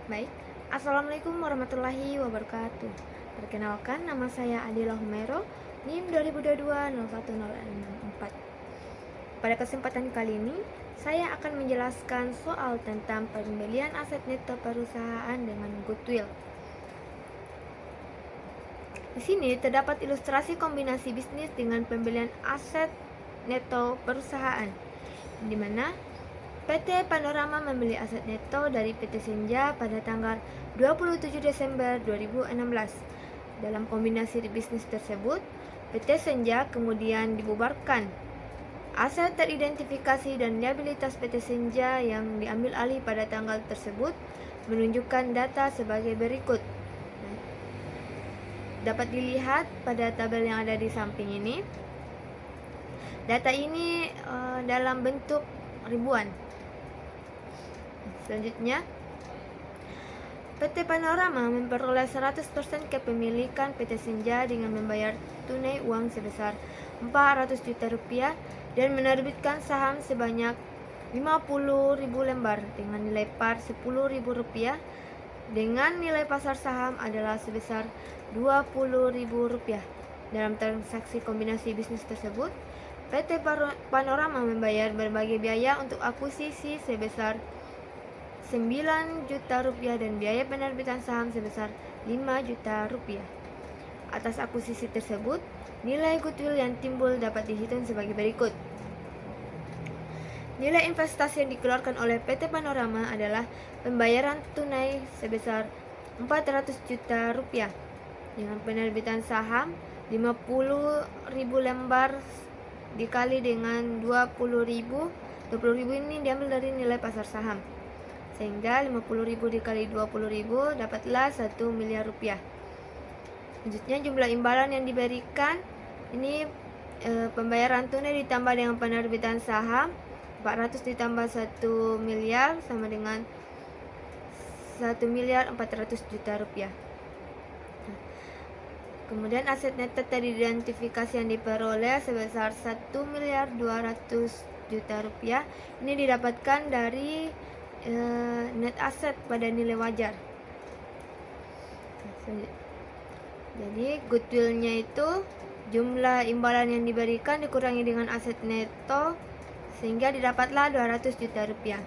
Baik, Assalamualaikum warahmatullahi wabarakatuh. Perkenalkan, nama saya Adila Humero, NIM 2022-010664. Pada kesempatan kali ini, saya akan menjelaskan soal tentang pembelian aset neto perusahaan dengan goodwill. Di sini terdapat ilustrasi kombinasi bisnis dengan pembelian aset neto perusahaan, di mana PT Panorama membeli aset neto dari PT Senja pada tanggal 27 Desember 2016. Dalam kombinasi bisnis tersebut, PT Senja kemudian dibubarkan. Aset teridentifikasi dan liabilitas PT Senja yang diambil alih pada tanggal tersebut menunjukkan data sebagai berikut. Dapat dilihat pada tabel yang ada di samping ini. Data ini dalam bentuk ribuan. Selanjutnya, PT Panorama memperoleh 100% kepemilikan PT Senja dengan membayar tunai uang sebesar 400 juta rupiah dan menerbitkan saham sebanyak 50.000 lembar dengan nilai par 10.000 rupiah dengan nilai pasar saham adalah sebesar 20.000 rupiah. Dalam transaksi kombinasi bisnis tersebut, PT Panorama membayar berbagai biaya untuk akuisisi sebesar 9 juta rupiah dan biaya penerbitan saham sebesar 5 juta rupiah. Atas akuisisi tersebut, nilai goodwill yang timbul dapat dihitung sebagai berikut. Nilai investasi yang dikeluarkan oleh PT Panorama adalah pembayaran tunai sebesar 400 juta rupiah dengan penerbitan saham 50.000 lembar dikali dengan 20.000 ini diambil dari nilai pasar saham, sehingga 50.000 dikali 20.000 dapatlah 1 miliar rupiah. Selanjutnya, jumlah imbalan yang diberikan ini pembayaran tunai ditambah dengan penerbitan saham 400 ditambah 1 miliar sama dengan 1.400.000.000 rupiah. Kemudian aset neto teridentifikasi yang diperoleh sebesar 1.200.000.000 rupiah. Ini didapatkan dari net aset pada nilai wajar. Jadi goodwillnya itu jumlah imbalan yang diberikan dikurangi dengan aset neto sehingga didapatlah 200 juta rupiah.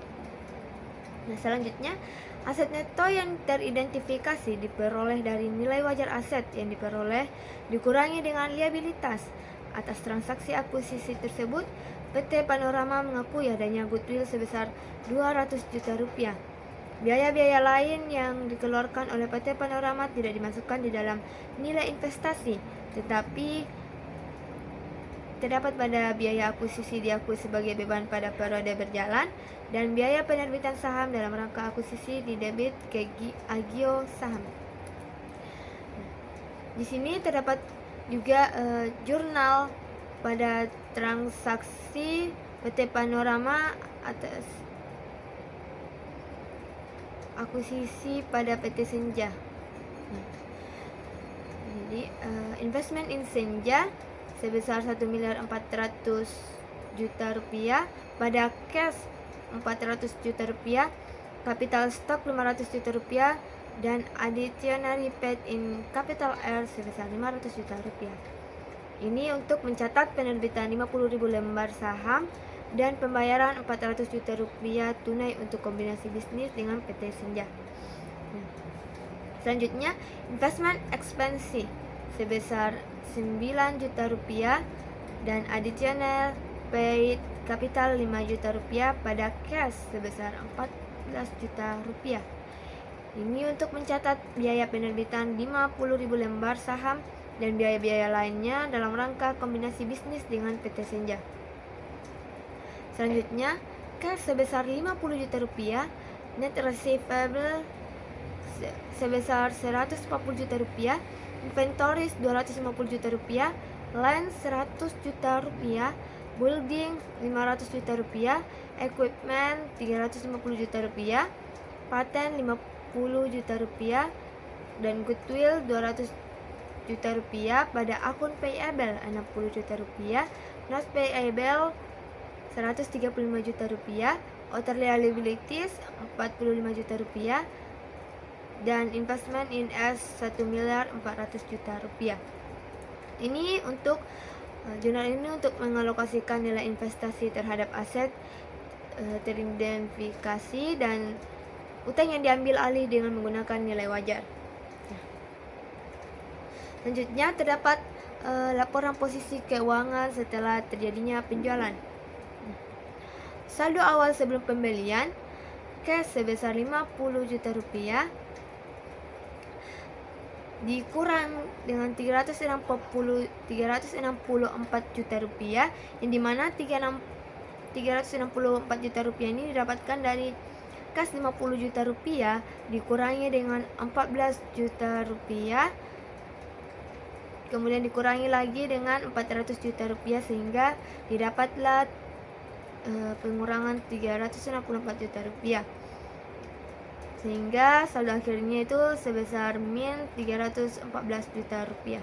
Nah, selanjutnya aset neto yang teridentifikasi diperoleh dari nilai wajar aset yang diperoleh dikurangi dengan liabilitas. Atas transaksi akuisisi tersebut, PT Panorama mengakui adanya goodwill sebesar 200 juta rupiah. Biaya-biaya lain yang dikeluarkan oleh PT Panorama tidak dimasukkan di dalam nilai investasi, tetapi terdapat pada biaya akuisisi diakui sebagai beban pada periode berjalan dan biaya penerbitan saham dalam rangka akuisisi didebit ke agio saham. Di sini terdapat juga jurnal pada transaksi PT Panorama atas akuisisi pada PT Senja. Jadi investment in Senja sebesar 1.400.000.000 rupiah, pada cash 400 juta rupiah, capital stock 500 juta rupiah, dan additionally paid in capital R sebesar 500 juta rupiah. Ini untuk mencatat penerbitan 50.000 lembar saham dan pembayaran 400 juta rupiah tunai untuk kombinasi bisnis dengan PT Senja. Selanjutnya, investment expense sebesar 9 juta rupiah dan additional paid capital 5 juta rupiah pada cash sebesar 14 juta rupiah. Ini untuk mencatat biaya penerbitan 50.000 lembar saham dan biaya-biaya lainnya dalam rangka kombinasi bisnis dengan PT Senja. Selanjutnya, cash sebesar 50 juta rupiah, net receivable sebesar 140 juta rupiah, inventories 250 juta rupiah, land 100 juta rupiah, building 500 juta rupiah, equipment 350 juta rupiah, paten 50 juta rupiah, dan goodwill 200 juta rupiah pada akun payable 60 juta rupiah, notes payable 135 juta rupiah, other liabilities 45 juta rupiah, dan investment in S 1.400 miliar rupiah. Ini untuk jurnal ini untuk mengalokasikan nilai investasi terhadap aset teridentifikasi dan utang yang diambil alih dengan menggunakan nilai wajar. Selanjutnya terdapat laporan posisi keuangan setelah terjadinya penjualan. Saldo awal sebelum pembelian cash sebesar 50 juta rupiah dikurang dengan 364 juta rupiah, yang dimana 364 juta rupiah ini didapatkan dari kas 50 juta rupiah dikurangi dengan 14 juta rupiah, kemudian dikurangi lagi dengan 400 juta rupiah, sehingga didapatlah pengurangan 364 juta rupiah, sehingga saldo akhirnya itu sebesar min 314 juta rupiah.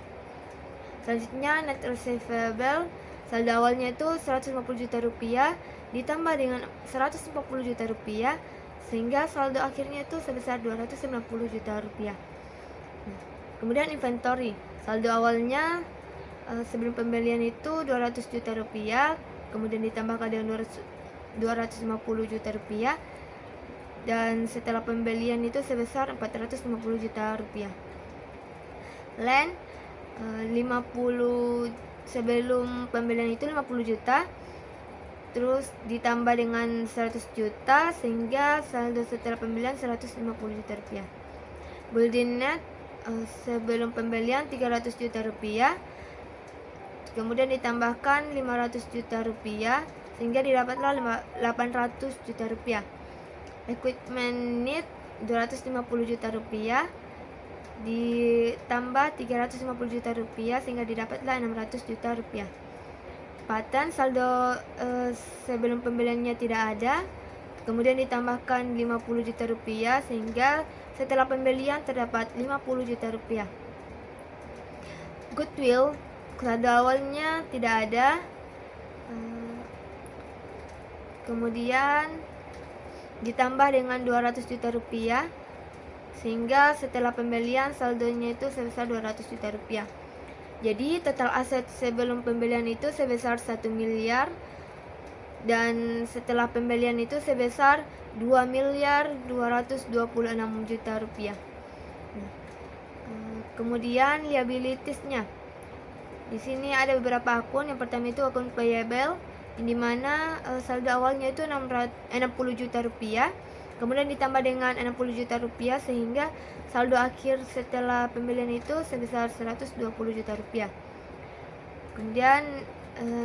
Selanjutnya net receivable, saldo awalnya itu 150 juta rupiah ditambah dengan 140 juta rupiah, sehingga saldo akhirnya itu sebesar 290 juta rupiah. Kemudian inventory, saldo awalnya sebelum pembelian itu 200 juta rupiah, kemudian ditambahkan dengan 250 juta rupiah, dan setelah pembelian itu sebesar 450 juta rupiah. Land 50 sebelum pembelian itu 50 juta, terus ditambah dengan 100 juta, sehingga saldo setelah pembelian 150 juta rupiah. Building net sebelum pembelian 300 juta rupiah, kemudian ditambahkan 500 juta rupiah, sehingga didapatlah 800 juta rupiah. Equipment need 250 juta rupiah ditambah 350 juta rupiah, sehingga didapatlah 600 juta rupiah. Patent saldo sebelum pembeliannya tidak ada, kemudian ditambahkan 50 juta rupiah, sehingga setelah pembelian terdapat 50 juta rupiah. Goodwill saldo awalnya tidak ada, kemudian ditambah dengan 200 juta rupiah, sehingga setelah pembelian saldonya itu sebesar 200 juta rupiah. Jadi total aset sebelum pembelian itu sebesar 1 miliar, dan setelah pembelian itu sebesar 2 miliar 226 juta rupiah. Kemudian liabilitiesnya, di sini ada beberapa akun. Yang pertama itu akun payable, di mana saldo awalnya itu 60 juta rupiah, kemudian ditambah dengan 60 juta rupiah, sehingga saldo akhir setelah pembelian itu sebesar 120 juta rupiah. Kemudian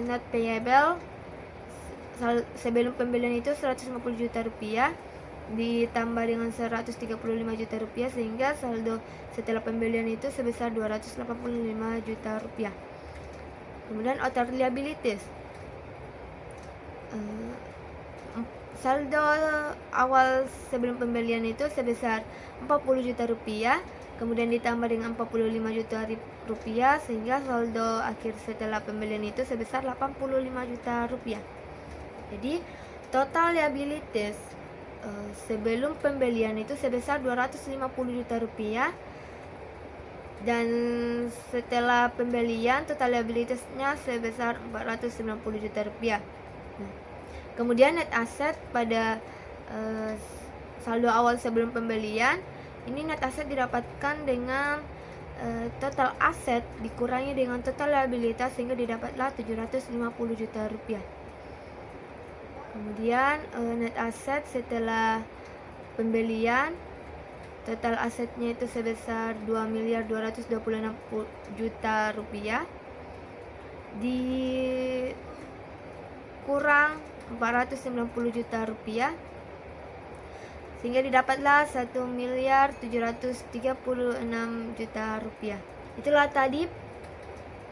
not payable, sebelum pembelian itu 150 juta rupiah ditambah dengan 135 juta rupiah, sehingga saldo setelah pembelian itu sebesar 285 juta rupiah. Kemudian other liabilities, saldo awal sebelum pembelian itu sebesar 40 juta rupiah, kemudian ditambah dengan 45 juta rupiah, sehingga saldo akhir setelah pembelian itu sebesar 85 juta rupiah. Jadi total liabilities sebelum pembelian itu sebesar 250 juta rupiah, dan setelah pembelian total liabilitiesnya sebesar 490 juta rupiah. Kemudian net asset pada saldo awal sebelum pembelian, ini net asset didapatkan dengan total aset dikurangi dengan total liabilitas, sehingga didapatlah 750 juta rupiah. Kemudian net asset setelah pembelian, total asetnya itu sebesar 2 miliar 226 juta rupiah dikurang 490 juta rupiah, sehingga didapatlah 1 miliar 736 juta rupiah. Itulah tadi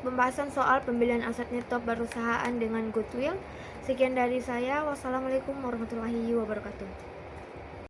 pembahasan soal pembelian aset neto perusahaan dengan goodwill. Sekian dari saya. Wassalamualaikum warahmatullahi wabarakatuh.